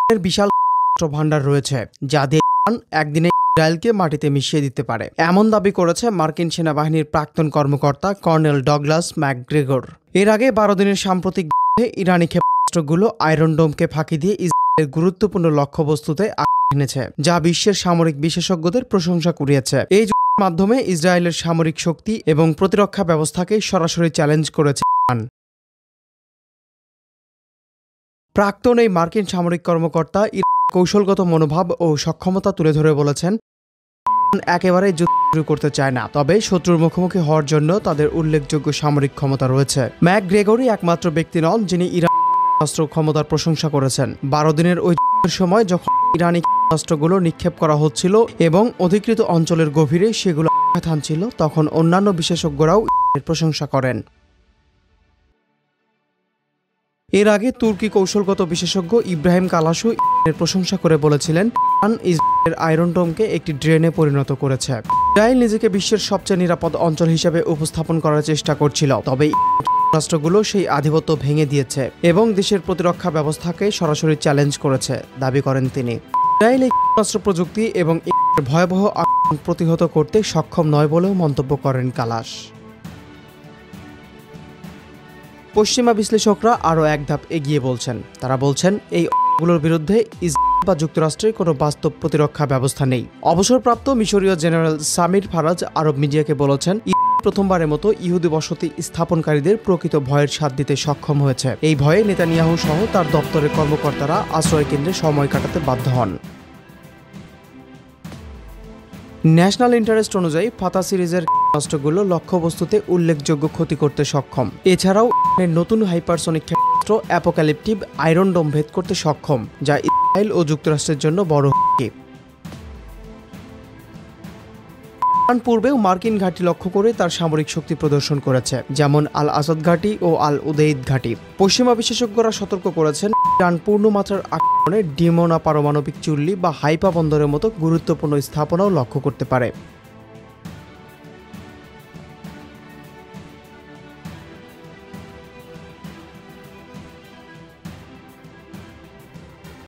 এর বিশাল অস্ত্র ভান্ডার রয়েছে, যা দিয়ে ইরান একদিনে ইসরায়েলকে মাটিতে মিশিয়ে দিতে পারে, এমন দাবি করেছে মার্কিন সেনাবাহিনীর প্রাক্তন কর্মকর্তা কর্নেল ডগলাস ম্যাকগ্রেগর। এর আগে 12 দিনের সাম্প্রতিক যুদ্ধে ইরানি ক্ষেপণাস্ত্রগুলো আয়রন ডোমকে ফাঁকি দিয়ে ইসরায়েলের গুরুত্বপূর্ণ লক্ষ্যবস্তুতে আঘাত এনেছে, যা বিশ্বের সামরিক বিশেষজ্ঞদের প্রশংসা কুড়িয়েছে। এই যুদ্ধের মাধ্যমে ইসরায়েলের সামরিক শক্তি এবং প্রতিরক্ষা ব্যবস্থাকে সরাসরি চ্যালেঞ্জ করেছে ইরান। প্রাক্তন এই মার্কিন সামরিক কর্মকর্তা ইরানের কৌশলগত মনোভাব ও সক্ষমতা তুলে ধরে বলেছেন, একেবারে যুদ্ধ শুরু করতে চায় না, তবে শত্রুর মুখোমুখি হওয়ার জন্য তাদের উল্লেখযোগ্য সামরিক ক্ষমতা রয়েছে। ম্যাকগ্রেগরই একমাত্র ব্যক্তি নন যিনি ইরানি ক্ষেপণাস্ত্র ক্ষমতার প্রশংসা করেছেন। 12 দিনের ওই যুদ্ধের সময় যখন ইরানি ক্ষেপণাস্ত্রগুলো নিক্ষেপ করা হচ্ছিল এবং অধিকৃত অঞ্চলের গভীরে সেগুলো আঘাত হানছিল, তখন অন্যান্য বিশেষজ্ঞরাও ইরানের প্রশংসা করেন। এর আগে তুর্কি কৌশলগত বিশেষজ্ঞ ইব্রাহিম কালাসু ইরানের প্রশংসা করে বলেছিলেন, ইরান ইসরায়েলের আয়রন ডোমকে একটি ড্রেনে পরিণত করেছে। ইসরায়েল নিজেকে বিশ্বের সবচেয়ে নিরাপদ অঞ্চল হিসেবে উপস্থাপন করার চেষ্টা করছিল, তবে রাষ্ট্রগুলো সেই আধিপত্য ভেঙে দিয়েছে এবং দেশের প্রতিরক্ষা ব্যবস্থাকে সরাসরি চ্যালেঞ্জ করেছে, দাবি করেন তিনি। ইসরায়েল এই ক্ষেপণাস্ত্র প্রযুক্তি এবং এর ভয়াবহ আক্রমণ প্রতিহত করতে সক্ষম নয় বলেও মন্তব্য করেন কালাস। পশ্চিমা বিশ্লেষকরা আরও এক ধাপ এগিয়ে বলছেন। তারা বলছেন, এই অস্ত্রগুলোর বিরুদ্ধে ইসরায়েল বা যুক্তরাষ্ট্রের কোনো বাস্তব প্রতিরক্ষা ব্যবস্থা নেই। অবসরপ্রাপ্ত মিশরীয় জেনারেল সামির ফারাজ আরব মিডিয়াকে বলেছেন, প্রথমবারের মতো ইহুদি বসতি স্থাপনকারীদের প্রকৃত ভয়ের স্বাদ দিতে সক্ষম হয়েছে। এই ভয়ে নেতানিয়াহু সহ তার দপ্তরের কর্মকর্তারা আশ্রয় কেন্দ্রে সময় কাটাতে বাধ্য হন। ন্যাশনাল ইন্টারেস্ট অনুযায়ী ফাতা সিরিজের ক্ষেপণাস্ত্রগুলো লক্ষ্যবস্তুতে উল্লেখযোগ্য ক্ষতি করতে সক্ষম। এছাড়াও নতুন হাইপারসনিক ক্ষেপণাস্ত্র অ্যাপোক্যালিপটিভ আয়রন ডোম ভেদ করতে সক্ষম, যা ইসরায়েল ও যুক্তরাষ্ট্রের জন্য বড় হুমকি। ইরান পূর্বেও মার্কিন ঘাঁটি লক্ষ্য করে তার সামরিক শক্তি প্রদর্শন করেছে, যেমন আল আসাদ ঘাঁটি ও আল উদেইদ ঘাঁটি। পশ্চিমা বিশেষজ্ঞরা সতর্ক করেছেন, ইরান পূর্ণমাত্রার আক্রমণে ডিমোনা পারমাণবিক চুল্লি বা হাইপা বন্দরের মতো গুরুত্বপূর্ণ স্থাপনাও লক্ষ্য করতে পারে।